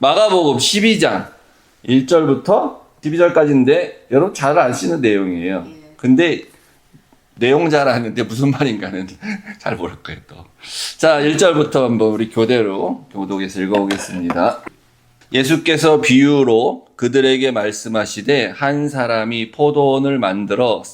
마가복음 12장 1절부터 12절까지인데 여러분 잘 아시는 내용이에요. 근데 내용 잘 아는데 무슨 말인가는 잘 모를 거예요 또. 자, 1절부터 한번 우리 교독에서 읽어보겠습니다. 예수께서 비유로 그들에게 말씀하시되 한 사람이 포도원을 만들어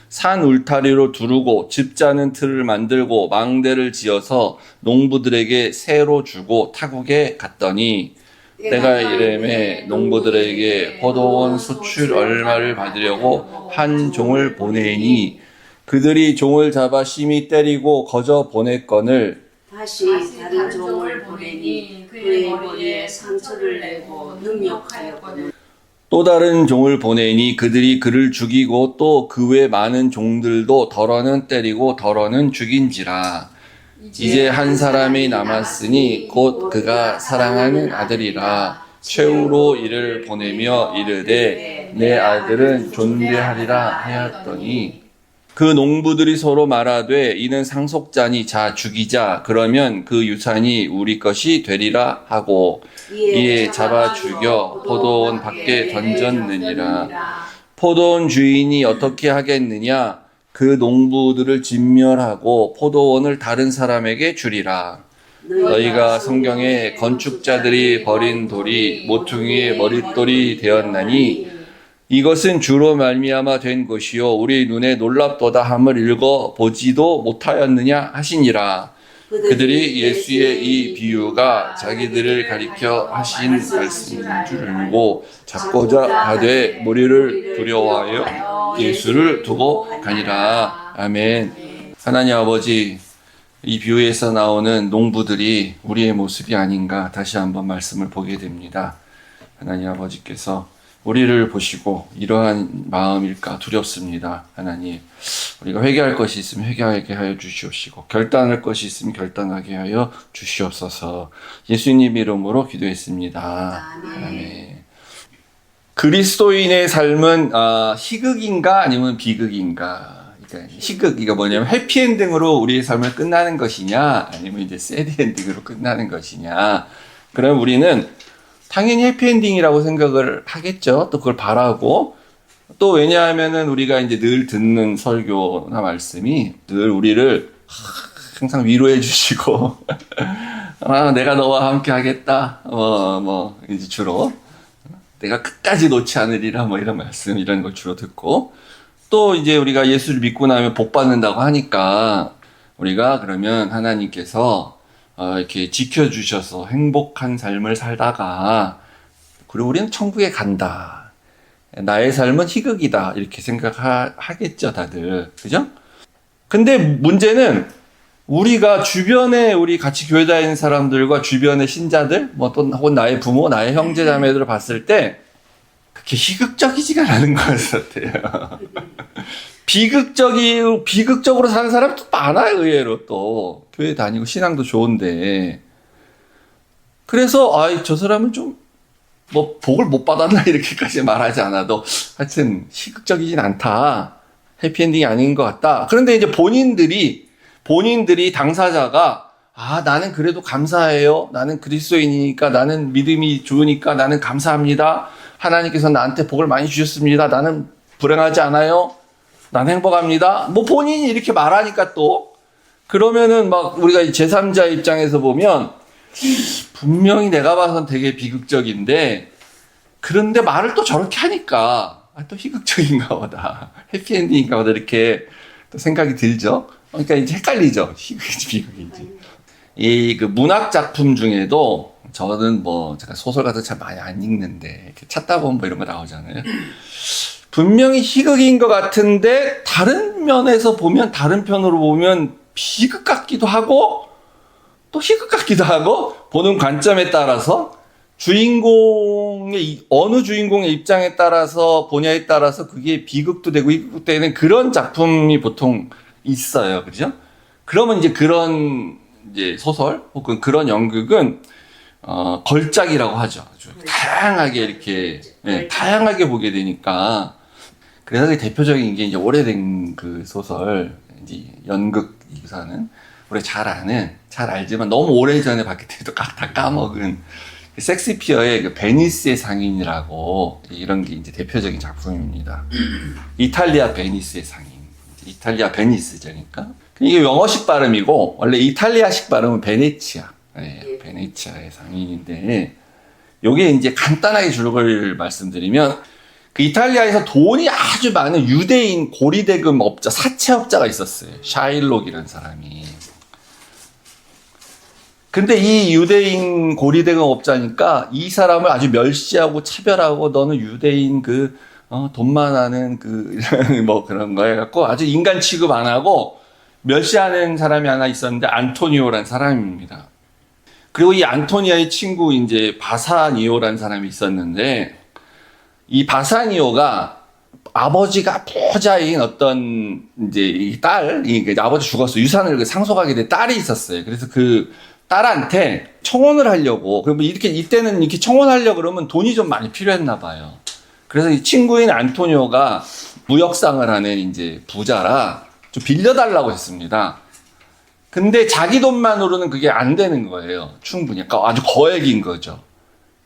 산 울타리로 두르고 집 짜는 틀을 만들고 망대를 지어서 농부들에게 새로 주고 타국에 갔더니 때가 이르매 농부들에게 포도원 수출 얼마를 받으려고 한 종을 보내니 그들이 종을 잡아 심히 때리고 거저 보냈거늘 다시 다른 종을 보내니 그의 머리에 상처를 내고 능욕하였거늘 또 다른 종을 보내니 그들이 그를 죽이고 또 그 외 많은 종들도 덜어는 때리고 덜어는 죽인지라. 이제 한 사람이 남았으니 곧 그가 사랑하는 아들이라. 최후로 이를 보내며 이르되 내 아들은 존대하리라 하였더니 그 농부들이 서로 말하되 이는 상속자니 자 죽이자. 그러면 그 유산이 우리 것이 되리라 하고 이에 잡아 죽여 포도원 밖에 던졌느니라. 포도원 주인이 어떻게 하겠느냐? 그 농부들을 진멸하고 포도원을 다른 사람에게 주리라. 너희가 성경에 건축자들이 버린 돌이 모퉁이의 머릿돌이 되었나니 이것은 주로 말미암아 된 것이요 우리 눈에 놀랍도다 함을 읽어 보지도 못하였느냐 하시니라. 그들이 예수의 이 비유가 자기들을 가리켜 하신 말씀인 줄 알고 잡고자 하되 무리를 두려워하여 예수를 두고 가니라. 아멘. 하나님 아버지, 이 비유에서 나오는 농부들이 우리의 모습이 아닌가 다시 한번 말씀을 보게 됩니다. 하나님 아버지께서 우리를 보시고 이러한 마음일까 두렵습니다. 하나님, 우리가 회개할 것이 있으면 회개하게 하여 주시옵시고 결단할 것이 있으면 결단하게 하여 주시옵소서. 예수님 이름으로 기도했습니다. 아멘. 그리스도인의 삶은 희극인가 아니면 비극인가? 그러니까 희극이가 뭐냐면 해피엔딩으로 우리의 삶을 끝나는 것이냐 아니면 이제 새드엔딩으로 끝나는 것이냐. 그럼 우리는 당연히 해피엔딩이라고 생각을 하겠죠. 또 그걸 바라고. 또 왜냐하면은 우리가 이제 늘 듣는 설교나 말씀이 늘 우리를 항상 위로해 주시고, 내가 너와 함께 하겠다. 이제 주로. 내가 끝까지 놓지 않으리라. 이런 말씀, 이런 걸 주로 듣고. 또 이제 우리가 예수를 믿고 나면 복 받는다고 하니까 우리가 그러면 하나님께서 이렇게 지켜주셔서 행복한 삶을 살다가 그리고 우리는 천국에 간다. 나의 삶은 희극이다. 이렇게 생각하겠죠, 다들. 그죠? 근데 문제는 우리가 주변에 우리 같이 교회 다니는 사람들과 주변의 신자들, 또 혹은 나의 부모, 나의 형제 자매들을 봤을 때 그렇게 희극적이지가 않은 것 같아요. 비극적으로 사는 사람도 많아요, 의외로 또. 교회 다니고 신앙도 좋은데. 그래서, 저 사람은 좀, 복을 못 받았나, 이렇게까지 말하지 않아도, 하여튼, 희극적이진 않다. 해피엔딩이 아닌 것 같다. 그런데 이제 본인들이, 당사자가, 나는 그래도 감사해요. 나는 그리스도인이니까, 나는 믿음이 좋으니까, 나는 감사합니다. 하나님께서 나한테 복을 많이 주셨습니다. 나는 불행하지 않아요. 난 행복합니다. 본인이 이렇게 말하니까 또, 그러면은 우리가 제3자 입장에서 보면, 분명히 내가 봐선 되게 비극적인데, 그런데 말을 또 저렇게 하니까, 또 희극적인가 보다. 해피엔딩인가 보다. 이렇게 또 생각이 들죠. 그러니까 이제 헷갈리죠. 희극인지 비극인지. 그 문학 작품 중에도, 저는 제가 소설 같은 거 잘 많이 안 읽는데, 이렇게 찾다 보면 이런 거 나오잖아요. 분명히 희극인 것 같은데 다른 편으로 보면 비극 같기도 하고 또 희극 같기도 하고 보는 관점에 따라서 어느 주인공의 입장에 따라서 분야에 따라서 그게 비극도 되고 희극도 되는 그런 작품이 보통 있어요. 그죠? 그러면 이제 그런 소설 혹은 그런 연극은 걸작이라고 하죠. 다양하게 이렇게 다양하게 보게 되니까 그래서 대표적인 게 이제 오래된 그 소설, 이제 연극 기사는 우리 잘 알지만 너무 오래전에 봤기 때문에 다 까먹은 섹스피어의 그 베니스의 상인이라고 이런 게 이제 대표적인 작품입니다. 이탈리아 베니스의 상인. 이탈리아 베니스죠, 그러니까. 이게 영어식 발음이고 원래 이탈리아식 발음은 베네치아. 네, 베네치아의 상인인데 요게 이제 간단하게 줄거리를 말씀드리면 그 이탈리아에서 돈이 아주 많은 유대인 고리대금 업자, 사채업자가 있었어요. 샤일록이라는 사람이. 근데 이 유대인 고리대금 업자니까 이 사람을 아주 멸시하고 차별하고 너는 유대인 돈만 하는 뭐 그런 거 해갖고 아주 인간 취급 안 하고 멸시하는 사람이 하나 있었는데 안토니오라는 사람입니다. 그리고 이 안토니아의 친구 이제 바사니오라는 사람이 있었는데 이 바사니오가 아버지가 부자인 어떤 이제 이 아버지 죽었어. 유산을 상속하게 된 딸이 있었어요. 그래서 그 딸한테 청혼을 하려고, 그러면 이때는 이렇게 청혼하려고 그러면 돈이 좀 많이 필요했나 봐요. 그래서 이 친구인 안토니오가 무역상을 하는 이제 부자라 좀 빌려달라고 했습니다. 근데 자기 돈만으로는 그게 안 되는 거예요. 충분히. 그러니까 아주 거액인 거죠.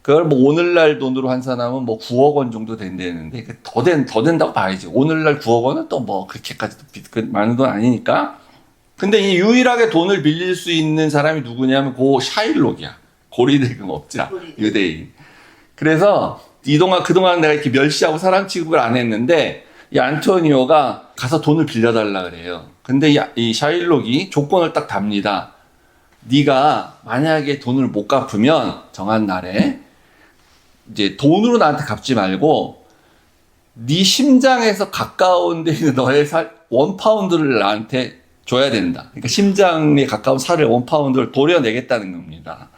그걸 뭐 오늘날 돈으로 환산하면 뭐 9억 원 정도 된다는데 더 된다고 봐야지. 오늘날 9억 원은 또 뭐 그렇게까지 많은 돈 아니니까. 근데 이 유일하게 돈을 빌릴 수 있는 사람이 누구냐면 샤일록이야. 고리대금 업자, 유대인. 그래서 그동안 내가 이렇게 멸시하고 사람 취급을 안 했는데 이 안토니오가 가서 돈을 빌려달라 그래요. 근데 이 샤일록이 조건을 딱 답니다. 네가 만약에 돈을 못 갚으면 정한 날에 이제 돈으로 나한테 갚지 말고 네 심장에서 가까운 데 있는 너의 원파운드를 나한테 줘야 된다. 그러니까 심장에 가까운 살을 1파운드를 도려내겠다는 겁니다.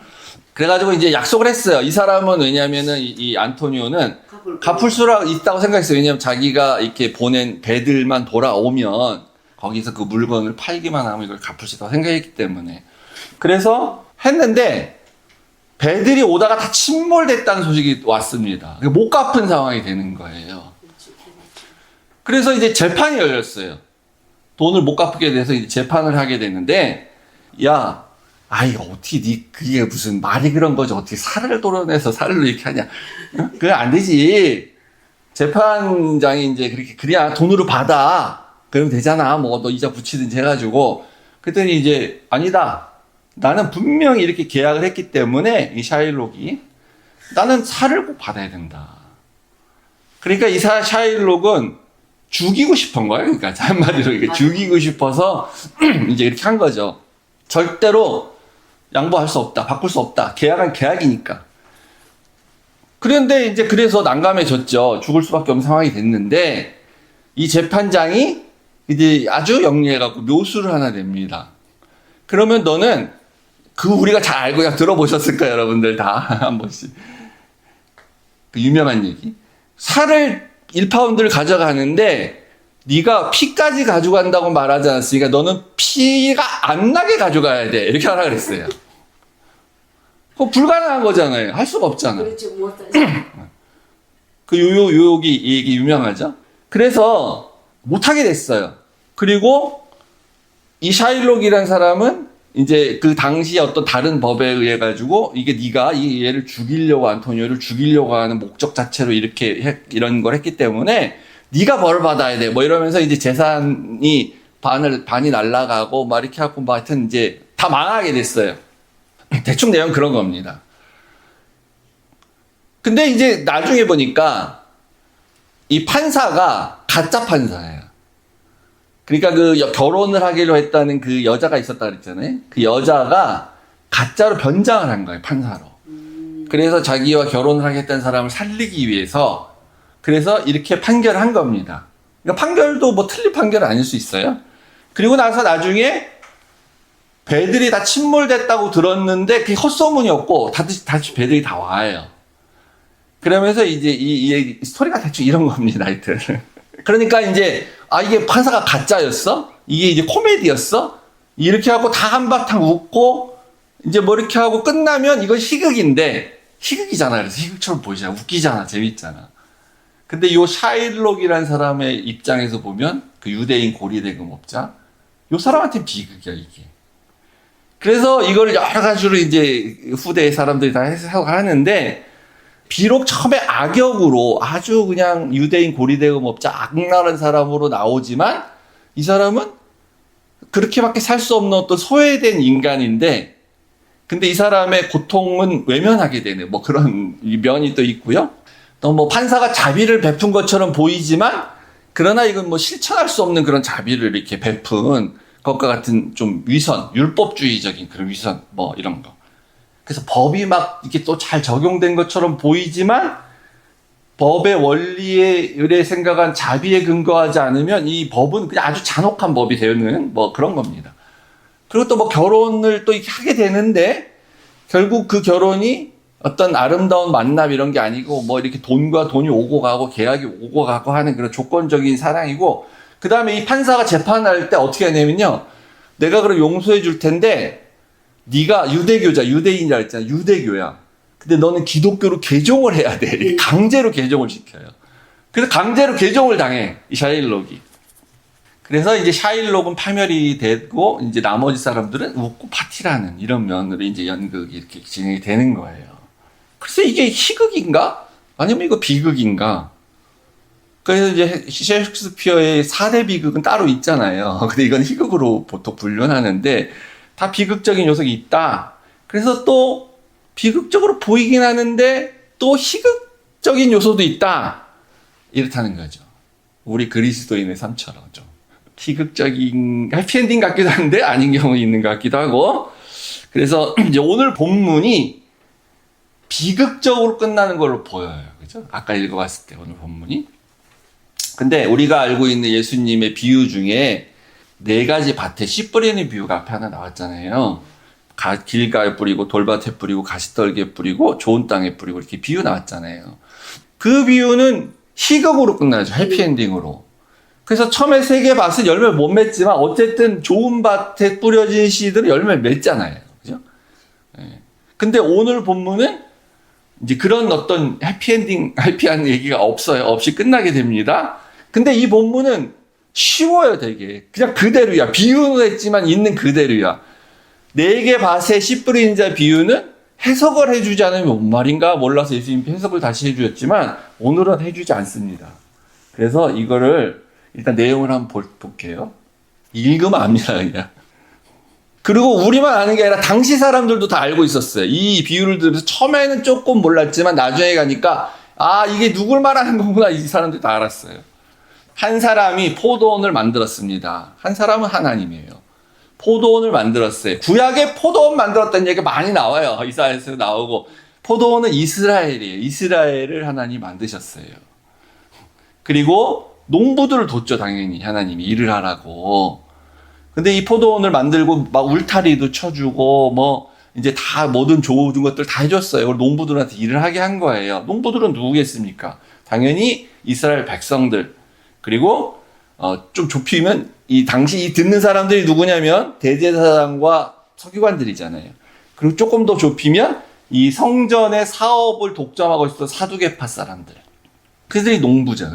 그래가지고 이제 약속을 했어요. 이 사람은 왜냐면은 이 안토니오는 갚을 수 있다고 생각했어요. 왜냐면 자기가 이렇게 보낸 배들만 돌아오면 거기서 그 물건을 팔기만 하면 이걸 갚을 수 있다고 생각했기 때문에. 그래서 했는데 배들이 오다가 다 침몰됐다는 소식이 왔습니다. 못 갚은 상황이 되는 거예요. 그래서 이제 재판이 열렸어요. 돈을 못 갚게 돼서 이제 재판을 하게 되는데, 그게 무슨 말이 그런 거지. 어떻게 살을 도려내서 살을 이렇게 하냐. 그게 안 되지. 재판장이 이제 그래야 돈으로 받아. 그러면 되잖아. 뭐, 너 이자 붙이든지 해가지고. 그랬더니 이제, 아니다. 나는 분명히 이렇게 계약을 했기 때문에, 이 샤일록이, 나는 살을 꼭 받아야 된다. 그러니까 이 샤일록은 죽이고 싶은 거예요. 그러니까 한마디로 이렇게 죽이고 싶어서 이제 이렇게 한 거죠. 절대로 양보할 수 없다. 바꿀 수 없다. 계약은 계약이니까. 그런데 이제 그래서 난감해졌죠. 죽을 수밖에 없는 상황이 됐는데 이 재판장이 이제 아주 영리해갖고 묘수를 하나 냅니다. 그러면 너는 우리가 잘 알고 그냥 들어보셨을 거예요. 여러분들 다 한 번씩. 그 유명한 얘기. 살을 1파운드를 가져가는데 네가 피까지 가져간다고 말하지 않았으니까 너는 피가 안 나게 가져가야 돼. 이렇게 하라 그랬어요. 그거 불가능한 거잖아요. 할 수가 없잖아. 그렇죠. 못하죠. 그 요욕이 이 얘기 유명하죠. 그래서 못하게 됐어요. 그리고 이 샤일록이라는 사람은 이제 그 당시 어떤 다른 법에 의해 가지고 이게 네가 얘를 죽이려고 안토니오를 죽이려고 하는 목적 자체로 이런 걸 했기 때문에 네가 벌을 받아야 돼. 뭐 이러면서 이제 재산이 반이 날라가고 막 이렇게 하고 뭐 하여튼 이제 다 망하게 됐어요. 대충 내용 그런 겁니다. 근데 이제 나중에 보니까 이 판사가 가짜 판사예요. 그러니까 결혼을 하기로 했다는 그 여자가 있었다 그랬잖아요. 그 여자가 가짜로 변장을 한 거예요, 판사로. 그래서 자기와 결혼을 하겠다는 사람을 살리기 위해서 그래서 이렇게 판결을 한 겁니다. 그러니까 판결도 뭐 틀린 판결은 아닐 수 있어요. 그리고 나서 나중에 배들이 다 침몰됐다고 들었는데 그게 헛소문이었고 다시 배들이 다 와요. 그러면서 이제 이 스토리가 대충 이런 겁니다, 하여튼. 그러니까 이제 이게 판사가 가짜였어? 이게 이제 코미디였어? 이렇게 하고 다 한바탕 웃고 이제 뭐 이렇게 하고 끝나면 이건 희극인데 희극이잖아. 그래서 희극처럼 보이잖아. 웃기잖아. 재밌잖아. 근데 요 샤일록이라는 사람의 입장에서 보면 그 유대인 고리대금업자 요 사람한테 비극이야 이게. 그래서 이거를 여러 가지로 이제 후대 사람들이 다 해석하는데, 비록 처음에 악역으로 아주 그냥 유대인 고리대금업자 악랄한 사람으로 나오지만, 이 사람은 그렇게밖에 살 수 없는 어떤 소외된 인간인데, 근데 이 사람의 고통은 외면하게 되는 뭐 그런 면이 또 있고요. 또 뭐 판사가 자비를 베푼 것처럼 보이지만, 그러나 이건 뭐 실천할 수 없는 그런 자비를 이렇게 베푼 것과 같은 좀 위선, 율법주의적인 그런 위선, 뭐 이런 거. 그래서 법이 막 이렇게 또 잘 적용된 것처럼 보이지만, 법의 원리에 의뢰 생각한 자비에 근거하지 않으면 이 법은 그냥 아주 잔혹한 법이 되는 뭐 그런 겁니다. 그리고 또 뭐 결혼을 또 이렇게 하게 되는데, 결국 그 결혼이 어떤 아름다운 만남 이런 게 아니고 뭐 이렇게 돈과 돈이 오고 가고 계약이 오고 가고 하는 그런 조건적인 사랑이고, 그 다음에 이 판사가 재판할 때 어떻게 하냐면요, 내가 그럼 용서해 줄 텐데 네가 유대교자, 유대인이라 했잖아. 유대교야. 근데 너는 기독교로 개종을 해야 돼. 강제로 개종을 시켜요. 그래서 강제로 개종을 당해, 이 샤일록이. 그래서 이제 샤일록은 파멸이 되고, 이제 나머지 사람들은 웃고 파티라는 이런 면으로 이제 연극이 이렇게 진행이 되는 거예요. 그래서 이게 희극인가? 아니면 이거 비극인가? 그래서 이제 셰익스피어의 4대 비극은 따로 있잖아요. 근데 이건 희극으로 보통 분류하는데, 다 비극적인 요소가 있다. 그래서 또 비극적으로 보이긴 하는데 또 희극적인 요소도 있다. 이렇다는 거죠. 우리 그리스도인의 삶처럼 좀 희극적인 해피엔딩 같기도 한데 아닌 경우가 있는 것 같기도 하고. 그래서 이제 오늘 본문이 비극적으로 끝나는 걸로 보여요. 그죠? 아까 읽어봤을 때 오늘 본문이. 근데 우리가 알고 있는 예수님의 비유 중에 4가지 밭에 씨 뿌리는 비유가 앞에 하나 나왔잖아요. 길가에 뿌리고 돌밭에 뿌리고 가시떨기에 뿌리고 좋은 땅에 뿌리고 이렇게 비유 나왔잖아요. 그 비유는 희극으로 끝나죠. 해피엔딩으로. 그래서 처음에 3개 밭은 열매를 못 맺지만 어쨌든 좋은 밭에 뿌려진 씨들은 열매를 맺잖아요. 그죠? 네. 근데 오늘 본문은 이제 그런 어떤 해피한 얘기가 없어요. 없이 끝나게 됩니다. 근데 이 본문은 쉬워요, 되게. 그냥 그대로야. 비유는 했지만 있는 그대로야. 4개 밭에 씨 뿌리는 자 비유는 해석을 해주지 않으면 뭔 말인가 몰라서 예수님이 해석을 다시 해주셨지만 오늘은 해주지 않습니다. 그래서 이거를 일단 내용을 한번 볼게요. 읽으면 압니다, 그냥. 그리고 우리만 아는 게 아니라 당시 사람들도 다 알고 있었어요. 이 비유를 들으면서 처음에는 조금 몰랐지만 나중에 가니까 아, 이게 누굴 말하는 거구나, 이 사람들이 다 알았어요. 한 사람이 포도원을 만들었습니다. 한 사람은 하나님이에요. 포도원을 만들었어요. 구약에 포도원 만들었다는 얘기가 많이 나와요. 이사야에서 나오고. 포도원은 이스라엘이에요. 이스라엘을 하나님이 만드셨어요. 그리고 농부들을 뒀죠, 당연히. 하나님이 일을 하라고. 근데 이 포도원을 만들고 막 울타리도 쳐주고 뭐 이제 다 모든 좋은 것들 다 해줬어요. 농부들한테 일을 하게 한 거예요. 농부들은 누구겠습니까? 당연히 이스라엘 백성들. 그리고 좀 좁히면 이 당시 이 듣는 사람들이 누구냐면 대제사장과 서기관들이잖아요. 그리고 조금 더 좁히면 이 성전의 사업을 독점하고 있었던 사두개파 사람들. 그들이 농부죠.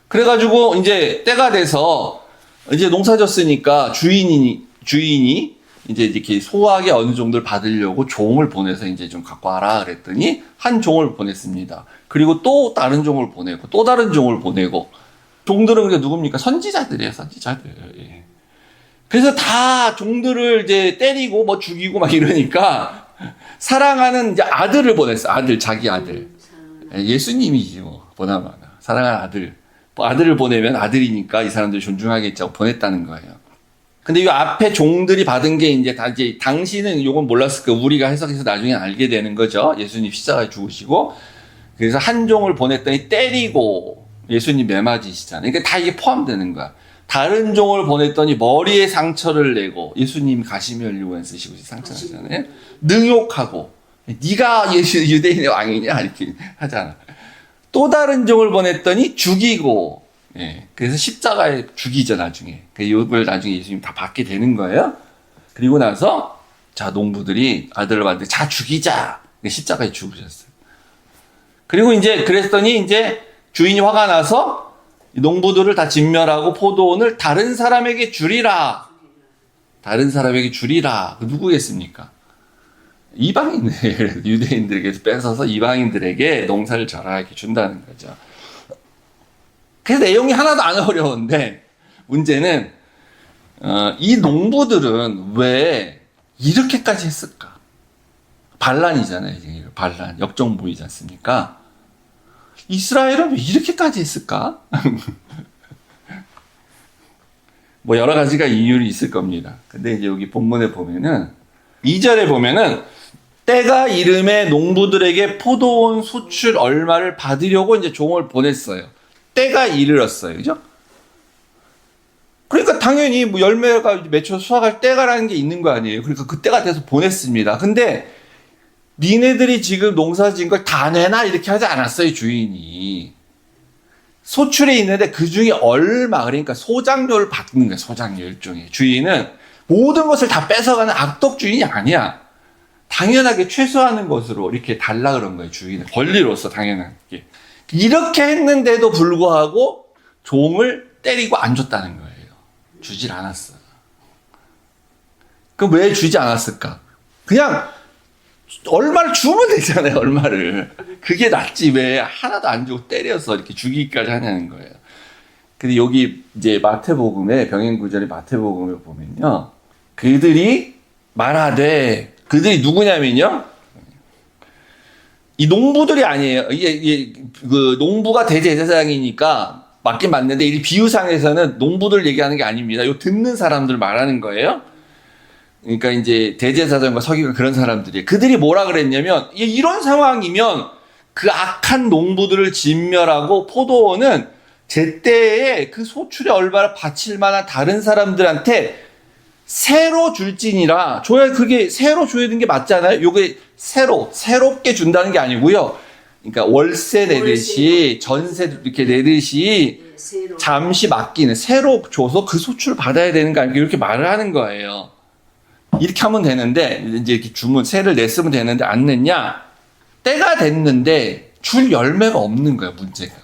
그래가지고 이제 때가 돼서 이제 농사졌으니까 주인이 이제 이렇게 소하게 어느 정도를 받으려고 종을 보내서 이제 좀 갖고 와라 그랬더니 한 종을 보냈습니다. 그리고 또 다른 종을 보내고 또 다른 종을 보내고. 종들은 그게 누굽니까? 선지자들이에요, 선지자들. 예. 그래서 다 종들을 이제 때리고 뭐 죽이고 막 이러니까 사랑하는 이제 아들을 보냈어요. 아들, 자기 아들. 예수님이지 뭐, 보나마나. 사랑하는 아들. 뭐 아들을 보내면 아들이니까 이 사람들 존중하겠죠. 보냈다는 거예요. 근데 이 앞에 종들이 받은 게 이제 다 이제 당시는 요건 몰랐을 거예요. 우리가 해석해서 나중에 알게 되는 거죠. 예수님 십자가에 죽으시고. 그래서 한 종을 보냈더니 때리고 예수님 매맞으시잖아요. 그러니까 다 이게 포함되는 거야. 다른 종을 보냈더니 머리에 상처를 내고 예수님 가시면류관 쓰시고 상처를 하잖아요. 능욕하고 네가 유대인의 왕이냐 이렇게 하잖아. 또 다른 종을 보냈더니 죽이고 예. 그래서 십자가에 죽이죠 나중에. 그 욕을 나중에 예수님 다 받게 되는 거예요. 그리고 나서 자 농부들이 아들을 받는데 자 죽이자. 십자가에 죽으셨어요. 그리고 이제 그랬더니 이제 주인이 화가 나서 농부들을 다 진멸하고 포도원을 다른 사람에게 주리라. 다른 사람에게 주리라. 그 누구겠습니까? 이방인들, 유대인들에게서 뺏어서 이방인들에게 농사를 절하게 준다는 거죠. 그래서 내용이 하나도 안 어려운데 문제는 이 농부들은 왜 이렇게까지 했을까? 반란이잖아요. 반란, 역정부이지 않습니까? 이스라엘은 왜 이렇게까지 했을까? 뭐 여러 가지가 이유는 있을 겁니다. 근데 이제 여기 본문에 보면은 2절에 보면은 때가 이름에 농부들에게 포도원 소출 얼마를 받으려고 이제 종을 보냈어요. 때가 이르렀어요. 그죠? 그러니까 당연히 뭐 열매가 맺혀 수확할 때가라는 게 있는 거 아니에요. 그러니까 그 때가 돼서 보냈습니다. 근데 니네들이 지금 농사 지은 걸 다 내놔 이렇게 하지 않았어요, 주인이. 소출에 있는데 그 중에 얼마, 그러니까 소장료를 받는 거예요, 소장료 일종의. 주인은 모든 것을 다 뺏어가는 악독 주인이 아니야. 당연하게 최소화하는 것으로 이렇게 달라 그런 거예요, 주인의 권리로서 당연하게. 이렇게 했는데도 불구하고 종을 때리고 안 줬다는 거예요. 주질 않았어. 그럼 왜 주지 않았을까? 그냥 얼마를 주면 되잖아요, 얼마를. 그게 낫지 왜 하나도 안 주고 때려서 이렇게 죽이기까지 하냐는 거예요. 근데 여기 이제 마태복음에, 병행구절의 마태복음을 보면요. 그들이 말하되, 그들이 누구냐면요. 이 농부들이 아니에요. 이게 그 농부가 대제사장이니까 맞긴 맞는데 이 비유상에서는 농부들 얘기하는 게 아닙니다. 요 듣는 사람들 말하는 거예요. 그러니까 이제 대제사장과 서기관 그런 사람들이 그들이 뭐라 그랬냐면 이런 상황이면 그 악한 농부들을 진멸하고 포도원은 제때에 그 소출의 얼마를 바칠 만한 다른 사람들한테 새로 줄지니라. 줘야 그게 새로 줘야 되는 게 맞잖아요. 요게 새롭게 준다는 게 아니고요. 그러니까 월세 내듯이 전세 이렇게 내듯이 잠시 맡기는 새로 줘서 그 소출을 받아야 되는 거 아니고 이렇게 말을 하는 거예요. 이렇게 하면 되는데 이제 이렇게 주문 세를 냈으면 되는데 안 냈냐? 때가 됐는데 줄 열매가 없는 거야 문제가.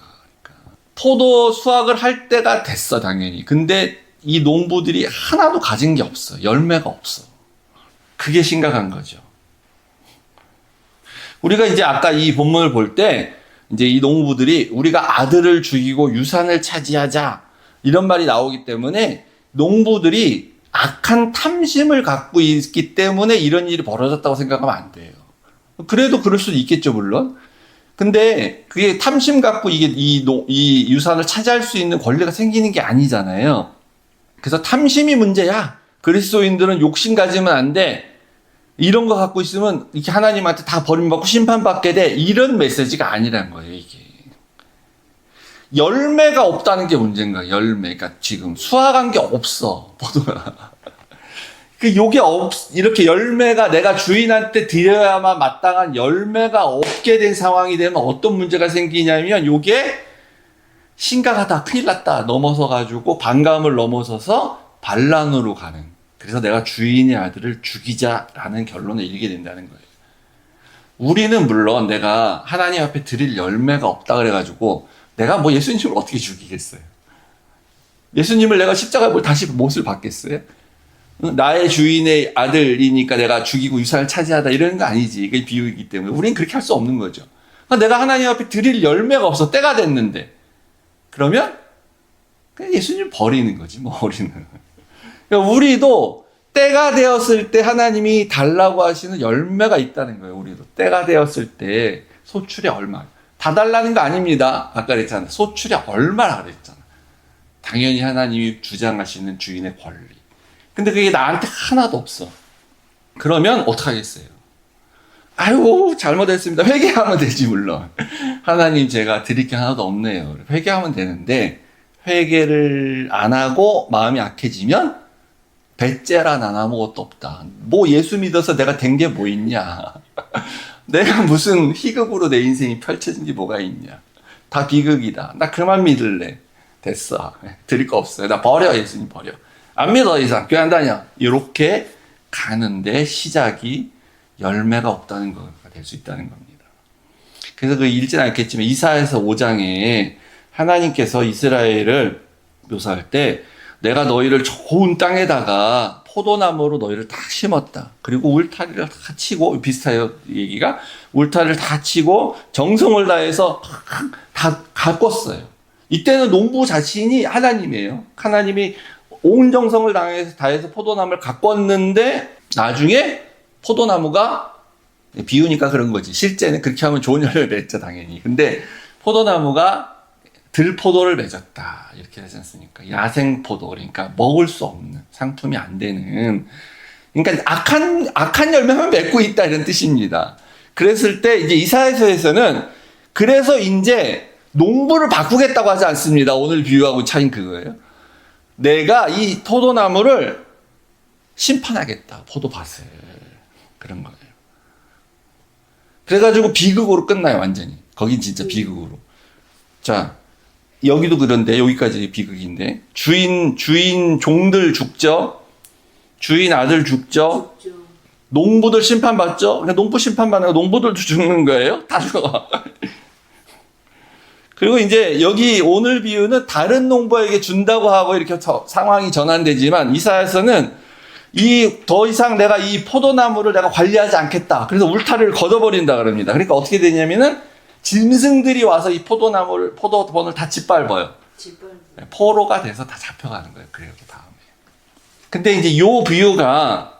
그러니까 포도 수확을 할 때가 됐어 당연히. 근데 이 농부들이 하나도 가진 게 없어. 열매가 없어. 그게 심각한 거죠. 우리가 이제 아까 이 본문을 볼 때 이제 이 농부들이 우리가 아들을 죽이고 유산을 차지하자 이런 말이 나오기 때문에 농부들이 악한 탐심을 갖고 있기 때문에 이런 일이 벌어졌다고 생각하면 안 돼요. 그래도 그럴 수도 있겠죠, 물론. 근데 그게 탐심 갖고 이게 이 유산을 차지할 수 있는 권리가 생기는 게 아니잖아요. 그래서 탐심이 문제야. 그리스도인들은 욕심 가지면 안 돼. 이런 거 갖고 있으면 이렇게 하나님한테 다 버림받고 심판받게 돼. 이런 메시지가 아니란 거예요, 이게. 열매가 없다는 게 문제인 거야, 열매가. 지금 수확한 게 없어, 포도가. 요게 이렇게 열매가 내가 주인한테 드려야만 마땅한 열매가 없게 된 상황이 되면 어떤 문제가 생기냐면 요게 심각하다, 큰일 났다 넘어서가지고 반감을 넘어서서 반란으로 가는. 그래서 내가 주인의 아들을 죽이자라는 결론에 이르게 된다는 거예요. 우리는 물론 내가 하나님 앞에 드릴 열매가 없다 그래가지고 내가 뭐 예수님을 어떻게 죽이겠어요? 예수님을 내가 십자가에 다시 못을 받겠어요? 나의 주인의 아들이니까 내가 죽이고 유산을 차지하다 이러는 거 아니지. 이게 비유이기 때문에 우리는 그렇게 할 수 없는 거죠. 내가 하나님 앞에 드릴 열매가 없어. 때가 됐는데. 그러면 그냥 예수님 버리는 거지, 뭐 우리는. 그러니까 우리도 때가 되었을 때 하나님이 달라고 하시는 열매가 있다는 거예요. 우리도 때가 되었을 때 소출이 얼마. 다 달라는 거 아닙니다. 아까 그랬잖아. 소출이 얼마나 그랬잖아. 당연히 하나님이 주장하시는 주인의 권리. 근데 그게 나한테 하나도 없어. 그러면 어떡하겠어요? 아이고 잘못했습니다. 회개하면 되지 물론. 하나님 제가 드릴 게 하나도 없네요. 회개하면 되는데 회개를 안 하고 마음이 약해지면 배째라 난 아무것도 없다. 뭐 예수 믿어서 내가 된 게 뭐 있냐. 내가 무슨 희극으로 내 인생이 펼쳐진 게 뭐가 있냐. 다 비극이다. 나 그만 믿을래. 됐어. 드릴 거 없어요. 나 버려. 예수님 버려. 안 믿어 이상. 교회 안 다녀. 이렇게 가는데 시작이 열매가 없다는 거가 될 수 있다는 겁니다. 그래서 그 읽지는 않겠지만 이사야서 5장에 하나님께서 이스라엘을 묘사할 때 내가 너희를 좋은 땅에다가 포도나무로 너희를 다 심었다. 그리고 울타리를 다 치고, 비슷해요, 얘기가. 울타리를 다 치고 정성을 다해서 다 가꿨어요. 이때는 농부 자신이 하나님이에요. 하나님이 온 정성을 다해서 포도나무를 가꿨는데 나중에 포도나무가, 비유니까 그런 거지. 실제는 그렇게 하면 좋은 열매를 맺죠, 당연히. 근데 포도나무가 들포도를 맺었다. 이렇게 하지 않습니까? 야생포도. 그러니까 먹을 수 없는, 상품이 안 되는. 그러니까 악한 열매만 맺고 있다. 이런 뜻입니다. 그랬을 때 이제 이사야서에서는 그래서 이제 농부를 바꾸겠다고 하지 않습니다. 오늘 비유하고 차인 그거예요. 내가 이 포도나무를 심판하겠다. 포도밭을. 그런 거예요. 그래가지고 비극으로 끝나요. 완전히. 거긴 진짜 비극으로. 자, 여기도 그런데 여기까지 비극인데 주인 종들 죽죠. 주인 아들 죽죠. 농부들 심판받죠. 근데 농부 심판받는 거 농부들도 죽는 거예요. 다 죽어. 그리고 이제 여기 오늘 비유는 다른 농부에게 준다고 하고 이렇게 상황이 전환되지만 이사야서는 더 이상 내가 이 포도나무를 내가 관리하지 않겠다. 그래서 울타리를 걷어버린다 그럽니다. 그러니까 어떻게 되냐면은 짐승들이 와서 이 포도본을 다 짓밟아요. 포로가 돼서 다 잡혀가는 거예요. 그래요, 다음에. 근데 이제 요 비유가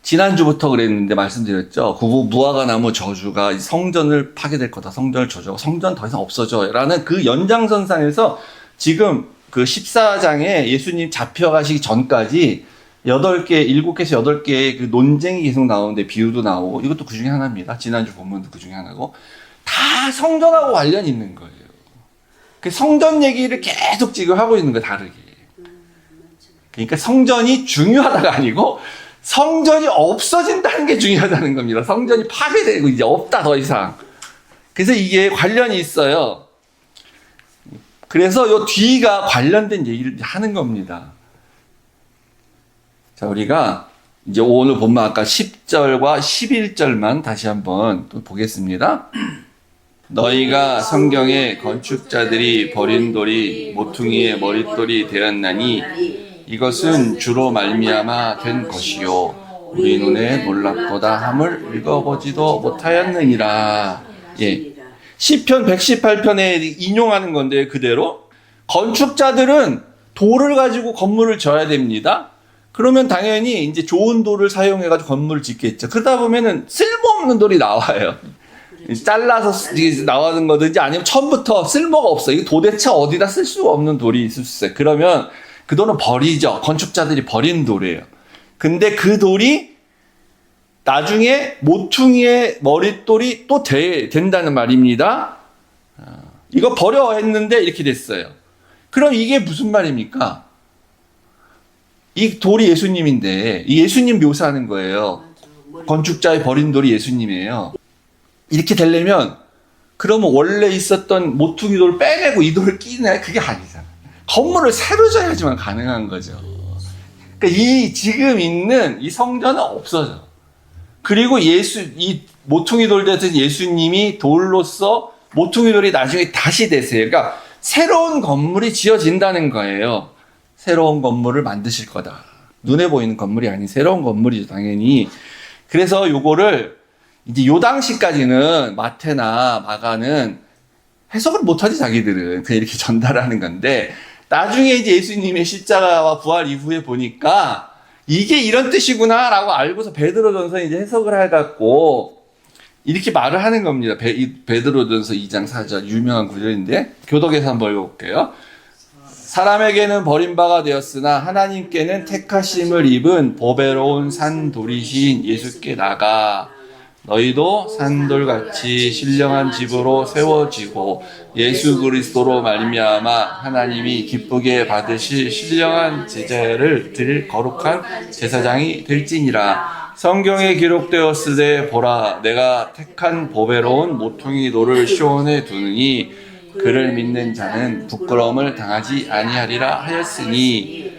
지난주부터 그랬는데 말씀드렸죠. 무화과 나무 저주가 성전을 파괴될 거다. 성전을 저주하고 성전 더 이상 없어져. 라는 그 연장선상에서 지금 그 14장에 예수님 잡혀가시기 전까지 7개에서 8개의 그 논쟁이 계속 나오는데 비유도 나오고 이것도 그 중에 하나입니다. 지난주 본문도 그 중에 하나고. 다 성전하고 관련이 있는 거예요. 그 성전 얘기를 계속 지금 하고 있는 거예요, 다르게. 그러니까 성전이 중요하다가 아니고 성전이 없어진다는 게 중요하다는 겁니다. 성전이 파괴되고 이제 없다, 더 이상. 그래서 이게 관련이 있어요. 그래서 요 뒤가 관련된 얘기를 하는 겁니다. 자, 우리가 이제 오늘 본문 아까 10절과 11절만 다시 한번 또 보겠습니다. 너희가 성경에 건축자들이 버린 돌이 모퉁이의 머릿돌이 되었나니 이것은 주로 말미암아 된 것이요 우리 눈에 놀랍도다 함을 읽어보지도 못하였느니라. 예. 시편 118편에 인용하는 건데 그대로 건축자들은 돌을 가지고 건물을 지어야 됩니다. 그러면 당연히 이제 좋은 돌을 사용해가지고 건물을 짓겠죠. 그러다 보면은 쓸모없는 돌이 나와요. 잘라서 나오는 거든지 아니면 처음부터 쓸모가 없어요. 이게 도대체 어디다 쓸 수가 없는 돌이 있을 수 있어요. 그러면 그 돌은 버리죠. 건축자들이 버린 돌이에요. 근데 그 돌이 나중에 모퉁이의 머릿돌이 또 된다는 말입니다. 이거 버려 했는데 이렇게 됐어요. 그럼 이게 무슨 말입니까? 이 돌이 예수님인데 이 예수님 묘사하는 거예요. 건축자의 버린 돌이 예수님이에요. 이렇게 되려면 그러면 원래 있었던 모퉁이 돌을 빼내고 이 돌을 끼네? 그게 아니잖아. 건물을 새로 져야지만 가능한 거죠. 그러니까 이 지금 있는 이 성전은 없어져. 그리고 이 모퉁이 돌 같은 예수님이 돌로서 모퉁이 돌이 나중에 다시 되세요. 그러니까 새로운 건물이 지어진다는 거예요. 새로운 건물을 만드실 거다. 눈에 보이는 건물이 아닌 새로운 건물이죠, 당연히. 그래서 요거를 이제 요 당시까지는 마태나 마가는 해석을 못하지, 자기들은. 그냥 이렇게 전달하는 건데, 나중에 이제 예수님의 십자가와 부활 이후에 보니까 이게 이런 뜻이구나라고 알고서 베드로전서 이제 해석을 해갖고 이렇게 말을 하는 겁니다. 베드로전서 2장 4절 유명한 구절인데 교독에서 한번 읽어볼게요. 사람에게는 버림바가 되었으나 하나님께는 택하심을 입은 보배로운 산돌이신 예수께 나가 너희도 산돌같이 신령한 집으로 세워지고 예수 그리스도로 말미암아 하나님이 기쁘게 받으실 신령한 제자를 드릴 거룩한 제사장이 될지니라. 성경에 기록되었으되 보라 내가 택한 보배로운 모퉁이 돌을 시온에 두느니 그를 믿는 자는 부끄러움을 당하지 아니하리라 하였으니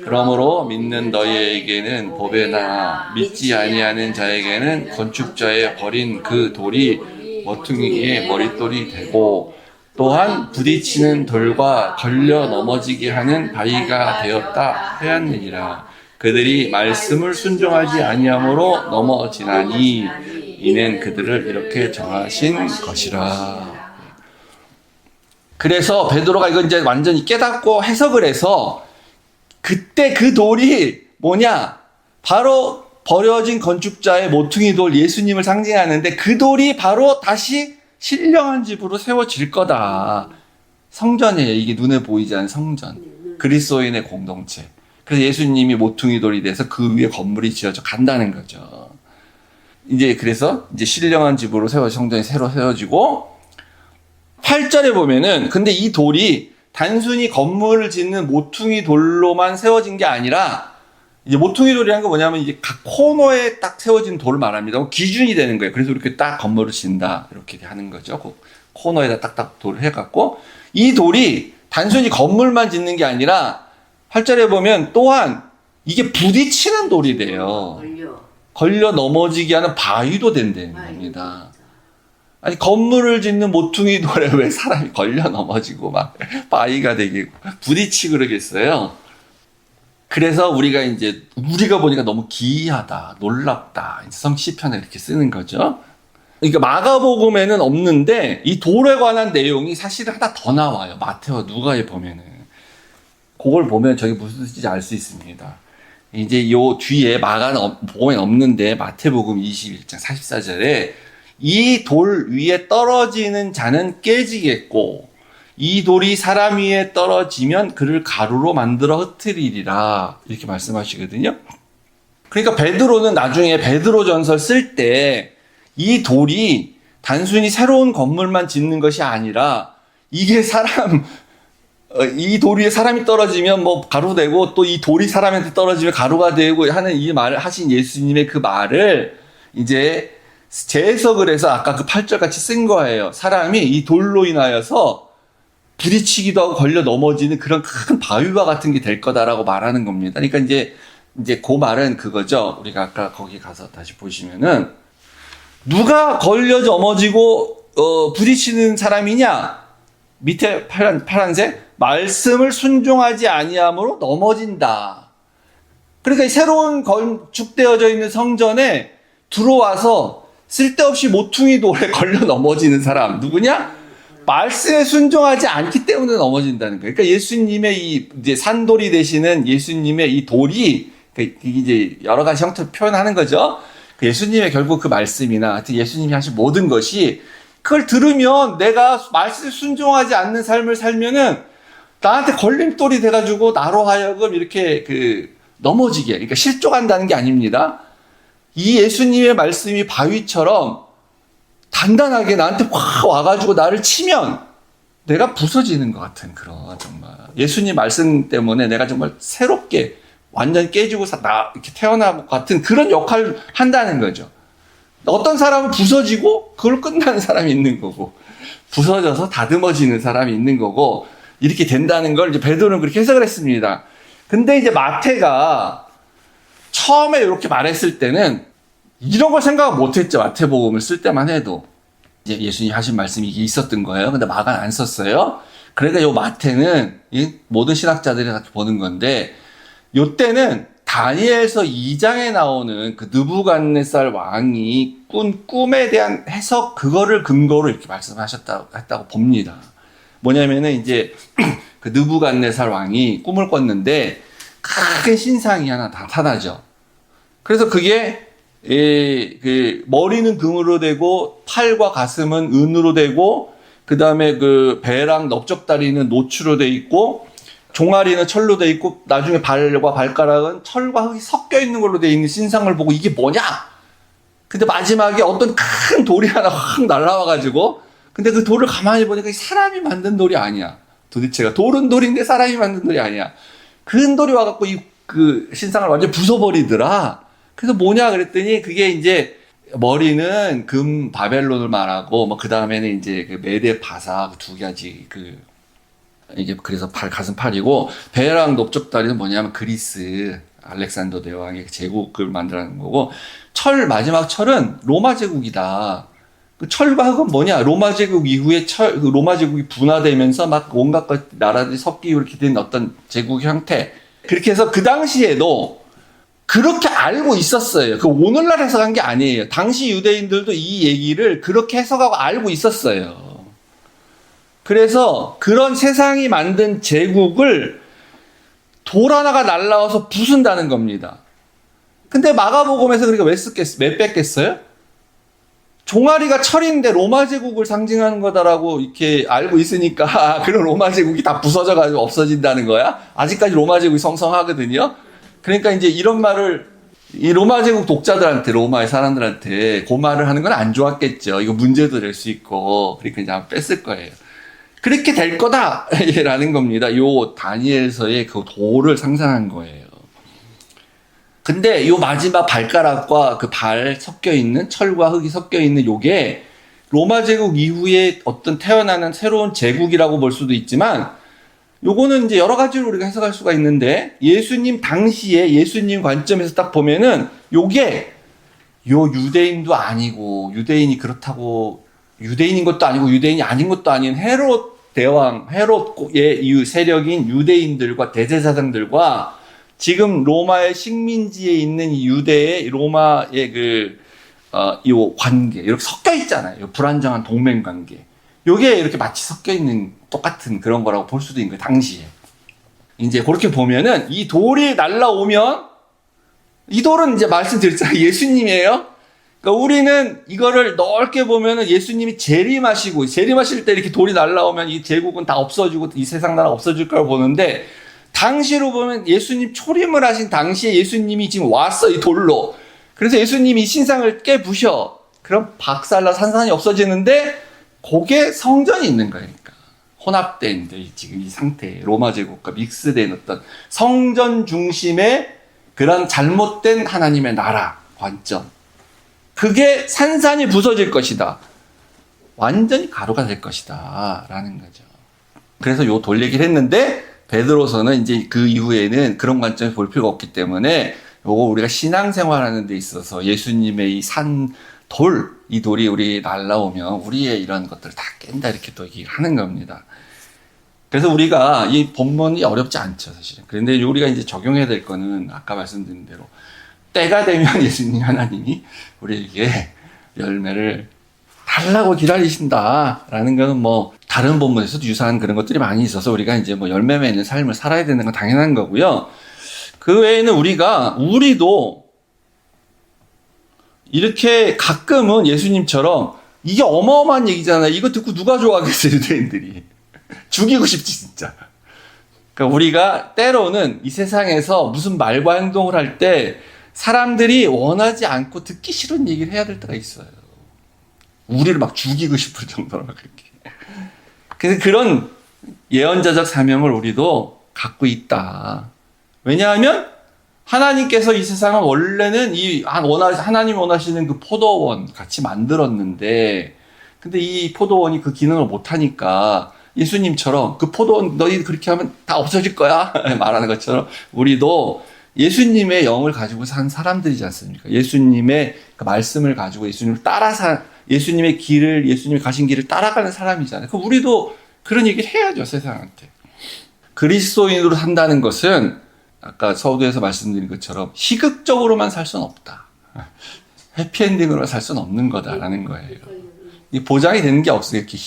그러므로 믿는 너희에게는 보배나 믿지 아니하는 자에게는 건축자의 버린 그 돌이 모퉁이의 머릿돌이 되고 또한 부딪히는 돌과 걸려 넘어지게 하는 바위가 되었다 하였느니라. 그들이 말씀을 순종하지 아니함으로 넘어지나니 이는 그들을 이렇게 정하신 것이라. 그래서 베드로가 이거 이제 완전히 깨닫고 해석을 해서 그때 그 돌이 뭐냐? 바로 버려진 건축자의 모퉁이 돌 예수님을 상징하는데 그 돌이 바로 다시 신령한 집으로 세워질 거다. 성전이에요. 이게 눈에 보이지 않는 성전. 그리스도인의 공동체. 그래서 예수님이 모퉁이 돌이 돼서 그 위에 건물이 지어져 간다는 거죠. 이제 그래서 이제 신령한 집으로 성전이 새로 세워지고 8절에 보면은 근데 이 돌이 단순히 건물을 짓는 모퉁이 돌로만 세워진 게 아니라 이제 모퉁이 돌이라는 건 뭐냐면 이제 각 코너에 딱 세워진 돌을 말합니다. 기준이 되는 거예요. 그래서 이렇게 딱 건물을 짓는다 이렇게 하는 거죠. 그 코너에다 딱딱 돌을 해갖고 이 돌이 단순히 건물만 짓는 게 아니라 8절에 보면 또한 이게 부딪히는 돌이 돼요. 걸려 넘어지게 하는 바위도 된다는 겁니다. 아니 건물을 짓는 모퉁이 돌에 왜 사람이 걸려 넘어지고 막 바위가 되게 부딪히고 그러겠어요. 그래서 우리가 보니까 너무 기이하다, 놀랍다. 시편에 이렇게 쓰는 거죠. 그러니까 마가복음에는 없는데 이 돌에 관한 내용이 사실 하나 더 나와요. 마태와 누가에 보면은. 그걸 보면 저게 무슨 뜻인지 알 수 있습니다. 이제 요 뒤에 마가복음에 없는데 마태복음 21장 44절에 이 돌 위에 떨어지는 자는 깨지겠고 이 돌이 사람 위에 떨어지면 그를 가루로 만들어 흩트리리라 이렇게 말씀하시거든요. 그러니까 베드로는 나중에 베드로전서 쓸 때 이 돌이 단순히 새로운 건물만 짓는 것이 아니라 이게 이 돌 위에 사람이 떨어지면 뭐 가루 되고 또 이 돌이 사람한테 떨어지면 가루가 되고 하는 이 말을 하신 예수님의 그 말을 이제 재해석을 해서 아까 그 8절 같이 쓴 거예요. 사람이 이 돌로 인하여서 부딪히기도 하고 걸려 넘어지는 그런 큰 바위와 같은 게 될 거다라고 말하는 겁니다. 그러니까 이제 그 말은 그거죠. 우리가 아까 거기 가서 다시 보시면은 누가 걸려 넘어지고 부딪히는 사람이냐? 밑에 파란색 말씀을 순종하지 아니함으로 넘어진다. 그러니까 새로운 건축되어져 있는 성전에 들어와서 쓸데없이 모퉁이 돌에 걸려 넘어지는 사람 누구냐? 말씀에 순종하지 않기 때문에 넘어진다는 거예요. 그러니까 예수님의 이제 산돌이 되시는 예수님의 이 돌이 이제 여러 가지 형태로 표현하는 거죠. 예수님의 결국 그 말씀이나 하여튼 예수님이 하신 모든 것이 그걸 들으면 내가 말씀에 순종하지 않는 삶을 살면은 나한테 걸림돌이 돼가지고 나로 하여금 이렇게 넘어지게, 그러니까 실족한다는 게 아닙니다. 이 예수님의 말씀이 바위처럼 단단하게 나한테 확 와가지고 나를 치면 내가 부서지는 것 같은 그런 정말 예수님 말씀 때문에 내가 정말 새롭게 완전 깨지고 이렇게 태어난 것 같은 그런 역할을 한다는 거죠. 어떤 사람은 부서지고 그걸 끝나는 사람이 있는 거고 부서져서 다듬어지는 사람이 있는 거고 이렇게 된다는 걸 이제 베드로는 그렇게 해석을 했습니다. 근데 이제 마태가 처음에 이렇게 말했을 때는 이런 걸 생각을 못했죠. 마태복음을 쓸 때만 해도 이제 예수님이 하신 말씀이 있었던 거예요. 근데 마가는 안 썼어요. 그러니까 요 마태는 모든 신학자들이 다 보는 건데 요때는 다니엘서 2장에 나오는 그 느부갓네살 왕이 꾼 꿈에 대한 해석 그거를 근거로 이렇게 했다고 봅니다. 뭐냐면은 이제 그 느부갓네살 왕이 꿈을 꿨는데 큰 신상이 하나 나타나죠. 그래서 그게 머리는 금으로 되고 팔과 가슴은 은으로 되고 그 다음에 그 배랑 넓적다리는 노추로 돼 있고 종아리는 철로 돼 있고 나중에 발과 발가락은 철과 흙이 섞여 있는 걸로 돼 있는 신상을 보고 이게 뭐냐? 근데 마지막에 어떤 큰 돌이 하나 확 날라와가지고 근데 그 돌을 가만히 보니까 사람이 만든 돌이 아니야. 도대체가 돌은 돌인데 사람이 만든 돌이 아니야. 큰 돌이 와갖고 그 신상을 완전 부숴버리더라. 그래서 뭐냐 그랬더니 그게 이제 머리는 금 바벨론을 말하고 뭐 그 다음에는 이제 그 메데 바사 두 가지 이게 그래서 가슴 팔이고 배랑 넓적다리는 뭐냐면 그리스 알렉산더 대왕의 제국을 만들어낸 거고 마지막 철은 로마 제국이다. 그 철과 흙은 뭐냐? 로마 제국 이후에 로마 제국이 분화되면서 막 온갖 나라들이 섞이고 이렇게 된 어떤 제국 형태. 그렇게 해서 그 당시에도 그렇게 알고 있었어요. 그 오늘날 해석한 게 아니에요. 당시 유대인들도 이 얘기를 그렇게 해석하고 알고 있었어요. 그래서 그런 세상이 만든 제국을 돌 하나가 날라와서 부순다는 겁니다. 근데 마가복음에서 그러니까 왜 뺐겠어요? 종아리가 철인데 로마 제국을 상징하는 거다라고 이렇게 알고 있으니까 그런 로마 제국이 다 부서져가지고 없어진다는 거야? 아직까지 로마 제국이 성성하거든요? 그러니까 이제 이런 말을 이 로마 제국 독자들한테, 로마의 사람들한테 그 말을 하는 건 안 좋았겠죠. 이거 문제도 될 수 있고. 그러니까 이제 아마 뺐을 거예요. 그렇게 될 거다! 라는 겁니다. 요 다니엘서의 그 돌을 상상한 거예요. 근데 요 마지막 발가락과 그 발 섞여 있는, 철과 흙이 섞여 있는 요게 로마 제국 이후에 어떤 태어나는 새로운 제국이라고 볼 수도 있지만 요거는 이제 여러 가지로 우리가 해석할 수가 있는데 예수님 당시에 예수님 관점에서 딱 보면은 요게 요 유대인도 아니고 유대인이 그렇다고 유대인인 것도 아니고 유대인이 아닌 것도 아닌 헤롯 대왕, 헤롯의 이 세력인 유대인들과 대제사장들과 지금 로마의 식민지에 있는 이 유대의 로마의 이 관계 이렇게 섞여 있잖아요. 불안정한 동맹 관계. 요게 이렇게 마치 섞여 있는 똑같은 그런 거라고 볼 수도 있는 거예요. 당시에. 이제 그렇게 보면은 이 돌이 날라오면 이 돌은 이제 말씀드렸잖아요. 예수님이에요. 그러니까 우리는 이거를 넓게 보면은 예수님이 재림하실 때 이렇게 돌이 날라오면 이 제국은 다 없어지고 이 세상 나라 없어질 걸 보는데 당시로 보면 예수님 초림을 하신 당시에 예수님이 지금 왔어, 이 돌로. 그래서 예수님이 신상을 깨부셔. 그럼 박살나 산산이 없어지는데 그게 성전이 있는 거예요. 그러니까. 혼합된 지금 이 상태에 로마 제국과 믹스된 어떤 성전 중심의 그런 잘못된 하나님의 나라 관점. 그게 산산이 부서질 것이다. 완전히 가루가 될 것이다. 라는 거죠. 그래서 요 돌 얘기를 했는데 베드로서는 이제 그 이후에는 그런 관점에서 볼 필요가 없기 때문에 요거 우리가 신앙생활하는 데 있어서 예수님의 이 이 돌이 우리 날라오면 우리의 이런 것들을 다 깬다 이렇게 또 얘기를 하는 겁니다. 그래서 우리가 이 본문이 어렵지 않죠, 사실은. 그런데 우리가 이제 적용해야 될 거는 아까 말씀드린 대로 때가 되면 예수님 하나님이 우리에게 열매를 달라고 기다리신다라는 거는 뭐 다른 본문에서도 유사한 그런 것들이 많이 있어서 우리가 이제 뭐 열매 맺는 삶을 살아야 되는 건 당연한 거고요. 그 외에는 우리도 이렇게 가끔은 예수님처럼 이게 어마어마한 얘기잖아요. 이거 듣고 누가 좋아하겠어요, 유대인들이. 죽이고 싶지, 진짜. 그러니까 우리가 때로는 이 세상에서 무슨 말과 행동을 할 때 사람들이 원하지 않고 듣기 싫은 얘기를 해야 될 때가 있어요. 우리를 막 죽이고 싶을 정도로 막 그렇게. 그래서 그런 예언자적 사명을 우리도 갖고 있다. 왜냐하면 하나님께서 이 세상은 원래는 하나님이 원하시는 그 포도원 같이 만들었는데, 근데 이 포도원이 그 기능을 못하니까 예수님처럼 그 포도원 너희 그렇게 하면 다 없어질 거야 말하는 것처럼 우리도 예수님의 영을 가지고 산 사람들이지 않습니까? 예수님의 그 말씀을 가지고 예수님을 예수님의 길을, 예수님이 가신 길을 따라가는 사람이잖아요. 그럼 우리도 그런 얘기를 해야죠, 세상한테. 그리스도인으로 산다는 것은 아까 서두에서 말씀드린 것처럼 희극적으로만 살 수는 없다. 해피엔딩으로만 살 수는 없는 거다라는 거예요. 이 보장이 되는 게 없어요. 이렇게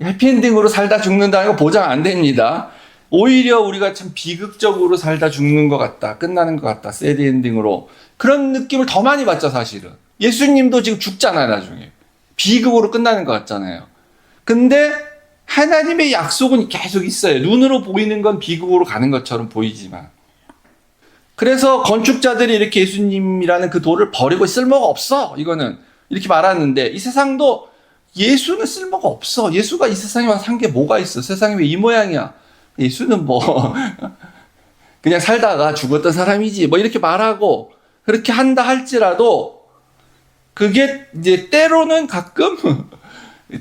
해피엔딩으로 살다 죽는다는 거 보장 안 됩니다. 오히려 우리가 참 비극적으로 살다 죽는 것 같다. 끝나는 것 같다. 새드엔딩으로. 그런 느낌을 더 많이 받죠, 사실은. 예수님도 지금 죽잖아요, 나중에. 비극으로 끝나는 것 같잖아요. 근데 하나님의 약속은 계속 있어요. 눈으로 보이는 건 비극으로 가는 것처럼 보이지만. 그래서 건축자들이 이렇게 예수님이라는 그 돌을 버리고 쓸모가 없어. 이거는 이렇게 말하는데 이 세상도 예수는 쓸모가 없어. 예수가 이 세상에 와서 한 게 뭐가 있어. 세상이 왜 이 모양이야. 예수는 뭐 그냥 살다가 죽었던 사람이지. 뭐 이렇게 말하고 그렇게 한다 할지라도 그게 이제 때로는 가끔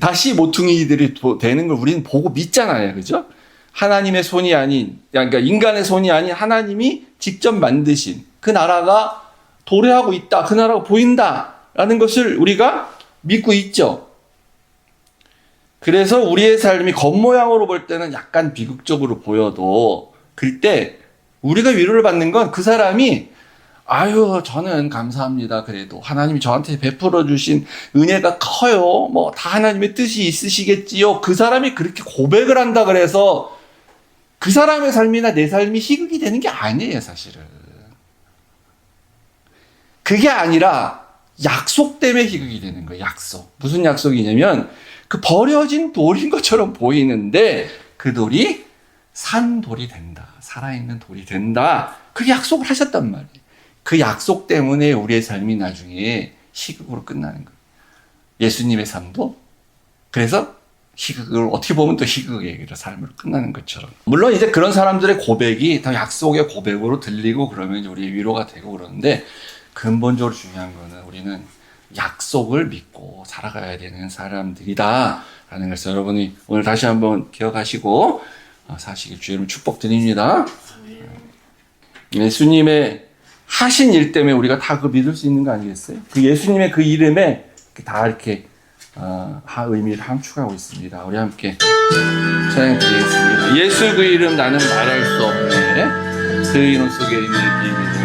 다시 모퉁이들이 되는 걸 우리는 보고 믿잖아요. 그죠? 하나님의 손이 아닌, 그러니까 인간의 손이 아닌 하나님이 직접 만드신 그 나라가 도래하고 있다. 그 나라가 보인다라는 것을 우리가 믿고 있죠. 그래서 우리의 삶이 겉모양으로 볼 때는 약간 비극적으로 보여도 그때 우리가 위로를 받는 건 그 사람이 아유, 저는 감사합니다. 그래도 하나님이 저한테 베풀어 주신 은혜가 커요. 뭐 다 하나님의 뜻이 있으시겠지요. 그 사람이 그렇게 고백을 한다 그래서 그 사람의 삶이나 내 삶이 희극이 되는 게 아니에요, 사실은. 그게 아니라 약속 때문에 희극이 되는 거예요, 약속. 무슨 약속이냐면 그 버려진 돌인 것처럼 보이는데 그 돌이 산 돌이 된다. 살아있는 돌이 된다. 그 약속을 하셨단 말이에요. 그 약속 때문에 우리의 삶이 나중에 희극으로 끝나는 거예요. 예수님의 삶도 그래서 희극을 어떻게 보면 또 희극의 삶으로 끝나는 것처럼. 물론 이제 그런 사람들의 고백이 더 약속의 고백으로 들리고 그러면 이제 우리의 위로가 되고 그러는데 근본적으로 중요한 거는 우리는 약속을 믿고 살아가야 되는 사람들이다 라는 것을 여러분이 오늘 다시 한번 기억하시고 사시길 주님을 축복드립니다. 예수님의 하신 일 때문에 우리가 다 그 믿을 수 있는 거 아니겠어요? 그 예수님의 그 이름에 다 이렇게 의미를 함축하고 있습니다. 우리 함께 찬양 드리겠습니다. 예수 그 이름 나는 말할 수 없네. 그 이름 속에 있는 비밀